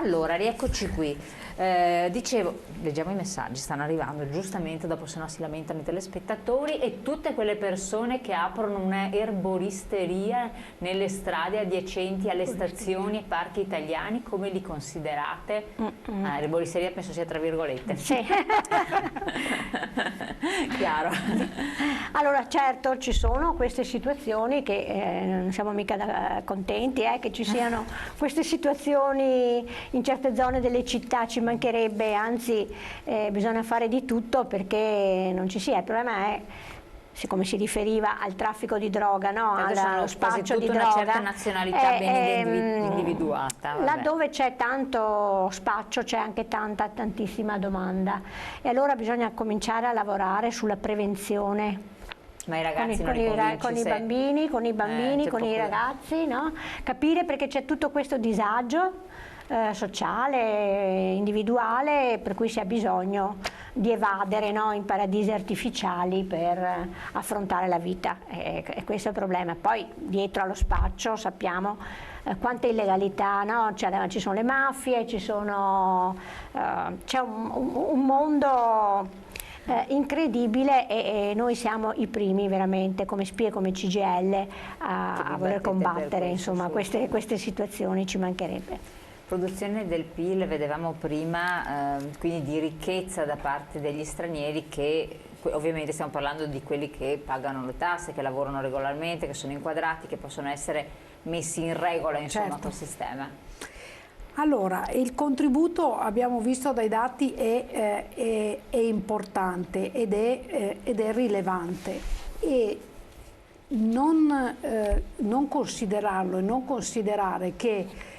Allora, rieccoci qui. Dicevo, leggiamo i messaggi, stanno arrivando giustamente, dopo se no si lamentano i telespettatori, e tutte quelle persone che aprono una erboristeria nelle strade adiacenti alle stazioni e parchi italiani, come li considerate? Erboristeria penso sia tra virgolette. Sì. Chiaro. Allora, certo, ci sono queste situazioni che non siamo mica contenti che ci siano queste situazioni in certe zone delle città, ci mancherebbe, anzi bisogna fare di tutto perché non ci sia. Il problema è, siccome si riferiva al traffico di droga, no? Allo spaccio di droga, una certa nazionalità ben individuata. Laddove c'è tanto spaccio c'è anche tantissima domanda, e allora bisogna cominciare a lavorare sulla prevenzione. Ma i ragazzi con i bambini, con i ragazzi, no? Capire perché c'è tutto questo disagio sociale, individuale, per cui si ha bisogno di evadere, no? In paradisi artificiali per affrontare la vita, e questo è il problema. Poi dietro allo spaccio sappiamo quanta illegalità, no? Ci sono le mafie, c'è un mondo incredibile, e noi siamo i primi veramente come SPIE, come CGIL a voler combattere, insomma, queste situazioni, ci mancherebbe. Produzione del PIL, vedevamo prima, quindi di ricchezza da parte degli stranieri, che ovviamente stiamo parlando di quelli che pagano le tasse, che lavorano regolarmente, che sono inquadrati, che possono essere messi in regola, insomma, col sistema. Allora, il contributo, abbiamo visto dai dati, è importante ed è rilevante, e non considerarlo e non considerare che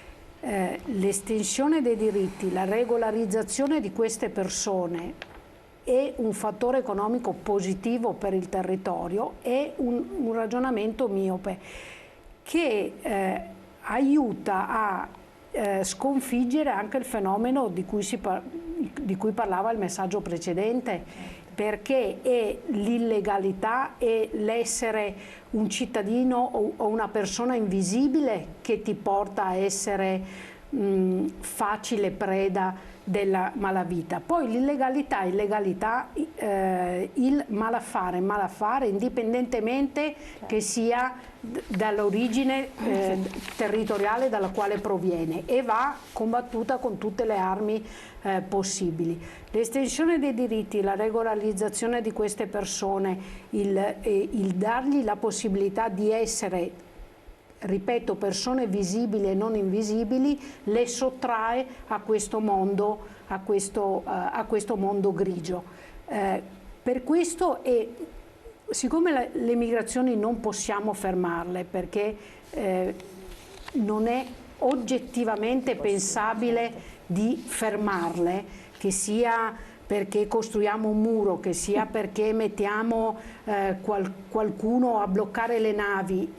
l'estensione dei diritti, la regolarizzazione di queste persone è un fattore economico positivo per il territorio è un ragionamento miope che aiuta a sconfiggere anche il fenomeno di cui parlava il messaggio precedente, perché è l'illegalità e l'essere un cittadino o una persona invisibile che ti porta a essere facile preda della malavita. Poi l'illegalità, il malafare, indipendentemente che sia dall'origine territoriale dalla quale proviene, e va combattuta con tutte le armi possibili. L'estensione dei diritti, la regolarizzazione di queste persone, il dargli la possibilità di essere, ripeto, persone visibili e non invisibili, le sottrae a questo mondo, a questo mondo grigio. Per questo, siccome le migrazioni non possiamo fermarle, perché non è oggettivamente pensabile di fermarle, che sia perché costruiamo un muro, che sia perché mettiamo qualcuno a bloccare le navi,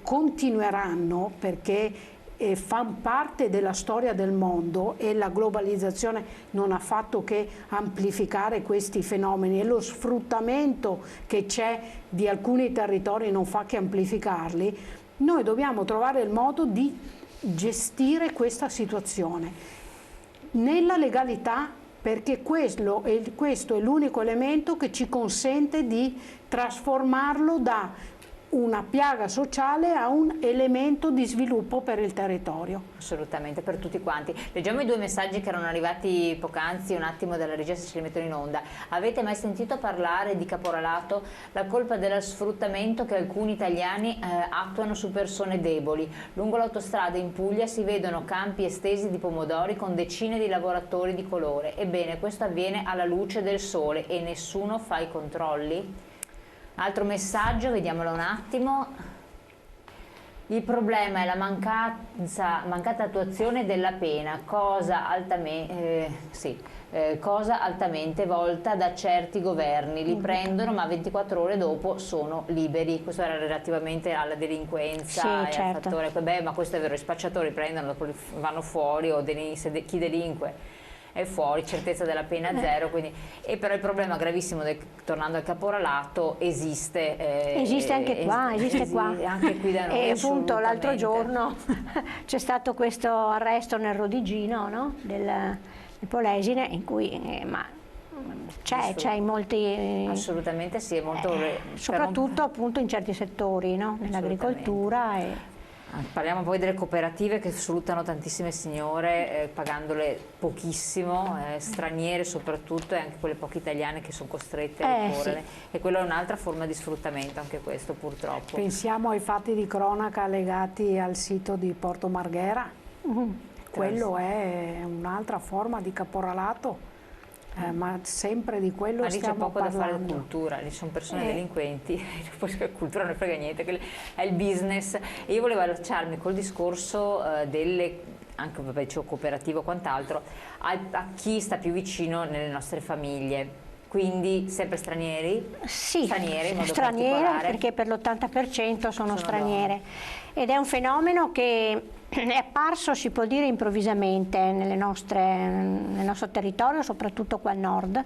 continueranno, perché fanno parte della storia del mondo, e la globalizzazione non ha fatto che amplificare questi fenomeni, e lo sfruttamento che c'è di alcuni territori non fa che amplificarli. Noi dobbiamo trovare il modo di gestire questa situazione nella legalità, perché questo è l'unico elemento che ci consente di trasformarlo da una piaga sociale a un elemento di sviluppo per il territorio. Assolutamente, per tutti quanti. Leggiamo i due messaggi che erano arrivati poc'anzi, un attimo dalla regia, se ce li mettono in onda. Avete mai sentito parlare di caporalato? La colpa dello sfruttamento che alcuni italiani attuano su persone deboli. Lungo l'autostrada in Puglia si vedono campi estesi di pomodori con decine di lavoratori di colore. Ebbene, questo avviene alla luce del sole e nessuno fa i controlli? Altro messaggio, vediamolo un attimo. Il problema è la mancata attuazione della pena, cosa altamente volta da certi governi. Li prendono, ma 24 ore dopo sono liberi. Questo era relativamente alla delinquenza, sì, e certo. al fattore, ma questo è vero, i spacciatori prendono, dopo vanno fuori, o chi delinque è fuori, certezza della pena zero, quindi, e però il problema gravissimo, tornando al caporalato, esiste. Esiste anche qua, esiste qua. Anche qui da noi. E appunto l'altro giorno c'è stato questo arresto nel Rodigino, no? del Polesine, in cui c'è in molti... Assolutamente sì, è molto... soprattutto appunto in certi settori, no? Nell'agricoltura. Parliamo poi delle cooperative che sfruttano tantissime signore pagandole pochissimo, straniere soprattutto, e anche quelle poche italiane che sono costrette a ricorrere. Sì. E quella è un'altra forma di sfruttamento, anche questo purtroppo. Pensiamo ai fatti di cronaca legati al sito di Porto Marghera. Quello è un'altra forma di caporalato. Ma sempre di quello stiamo parlando. Ma lì c'è poco da fare cultura, lì sono persone delinquenti, poi cultura non ne frega niente, è il business. E io volevo allacciarmi col discorso anche cooperativo o quant'altro, a chi sta più vicino nelle nostre famiglie. Quindi sempre stranieri? Sì, straniere in modo straniere, particolare. perché per l'80% sono straniere. Ed è un fenomeno che è apparso, si può dire, improvvisamente nel nostro territorio, soprattutto qua al nord,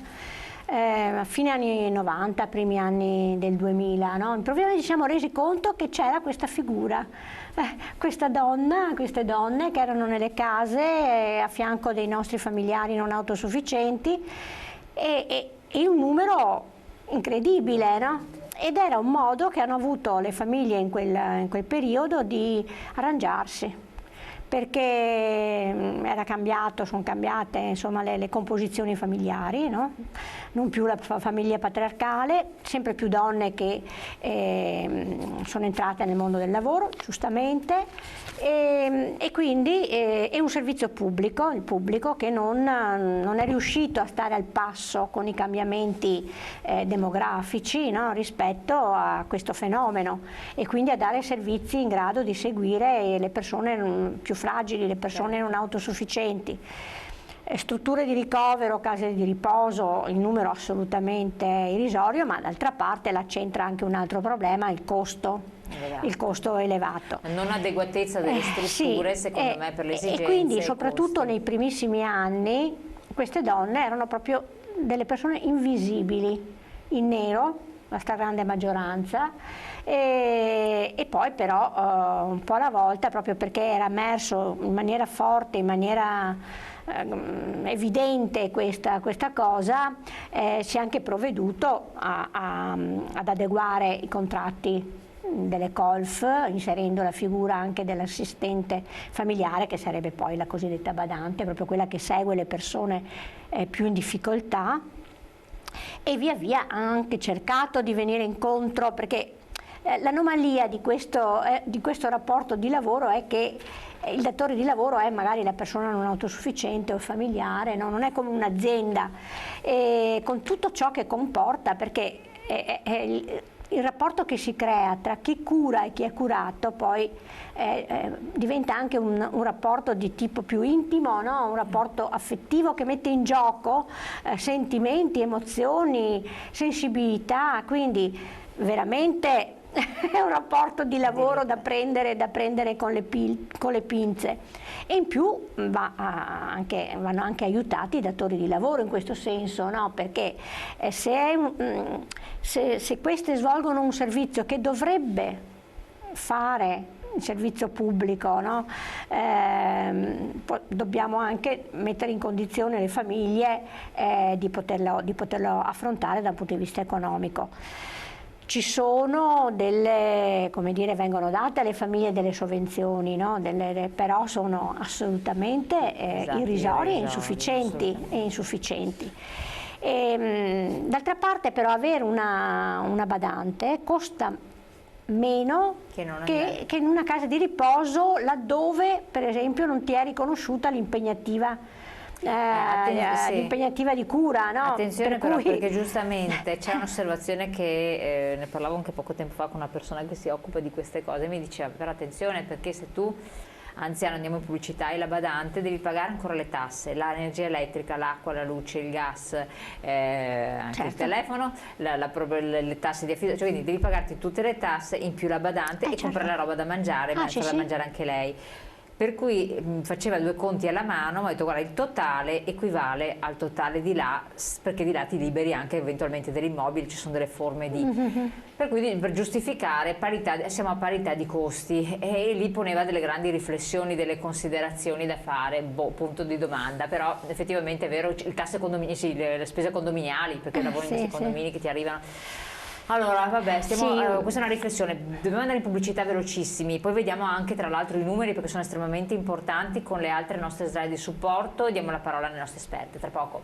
a fine anni 90, primi anni del 2000, no? Improvvisamente ci siamo resi conto che c'era questa figura, queste donne che erano nelle case a fianco dei nostri familiari non autosufficienti, e un numero incredibile, no? Ed era un modo che hanno avuto le famiglie in quel periodo di arrangiarsi, perché sono cambiate insomma le composizioni familiari, no? Non più la famiglia patriarcale, sempre più donne che sono entrate nel mondo del lavoro, giustamente, e quindi è un servizio pubblico, il pubblico, che non è riuscito a stare al passo con i cambiamenti demografici, no? Rispetto a questo fenomeno, e quindi a dare servizi in grado di seguire le persone più fragili, le persone non autosufficienti. Strutture di ricovero, case di riposo, il numero assolutamente irrisorio, ma d'altra parte là c'entra anche un altro problema, il costo elevato. Non adeguatezza delle strutture, secondo me, per le esigenze. E quindi soprattutto nei primissimi anni queste donne erano proprio delle persone invisibili, in nero, la stragrande maggioranza, e poi però un po' alla volta, proprio perché era emerso in maniera forte, in maniera evidente questa cosa, si è anche provveduto ad adeguare i contratti delle colf, inserendo la figura anche dell'assistente familiare, che sarebbe poi la cosiddetta badante, proprio quella che segue le persone più in difficoltà, e via via ha anche cercato di venire incontro, perché l'anomalia di questo rapporto di lavoro è che il datore di lavoro è magari la persona non autosufficiente o familiare, no? Non è come un'azienda, con tutto ciò che comporta, perché il rapporto che si crea tra chi cura e chi è curato poi diventa anche un rapporto di tipo più intimo, no? Un rapporto affettivo che mette in gioco sentimenti, emozioni, sensibilità, quindi veramente è un rapporto di lavoro da prendere con le pinze, e in più vanno anche aiutati i datori di lavoro in questo senso, no? Perché se queste svolgono un servizio che dovrebbe fare il servizio pubblico, no? Dobbiamo anche mettere in condizione le famiglie di poterlo affrontare dal punto di vista economico. Ci sono vengono date alle famiglie delle sovvenzioni, no? Però sono assolutamente irrisorie e insufficienti. D'altra parte però avere una badante costa meno che in una casa di riposo, laddove per esempio non ti è riconosciuta l'impegnativa di cura, no? Attenzione perché giustamente c'è un'osservazione che ne parlavo anche poco tempo fa con una persona che si occupa di queste cose, mi diceva: però attenzione, perché se tu anziano, andiamo in pubblicità, e la badante, devi pagare ancora le tasse, l'energia elettrica, l'acqua, la luce, il gas, anche il telefono, le tasse di affitto, cioè, quindi devi pagarti tutte le tasse, in più la badante, e comprare la roba da mangiare, da mangiare anche lei. Per cui faceva due conti alla mano, ma ha detto guarda il totale equivale al totale di là, perché di là ti liberi anche eventualmente dell'immobile, ci sono delle forme di... Per cui per giustificare parità, siamo a parità di costi, e lì poneva delle grandi riflessioni, delle considerazioni da fare, punto di domanda, però effettivamente è vero, il tasso condomini, sì, le spese condominiali, perché lavorano in questi condomini che ti arrivano... Allora, vabbè, questa è una riflessione, dobbiamo andare in pubblicità velocissimi, poi vediamo anche tra l'altro i numeri perché sono estremamente importanti con le altre nostre slide di supporto e diamo la parola alle nostre esperte, tra poco.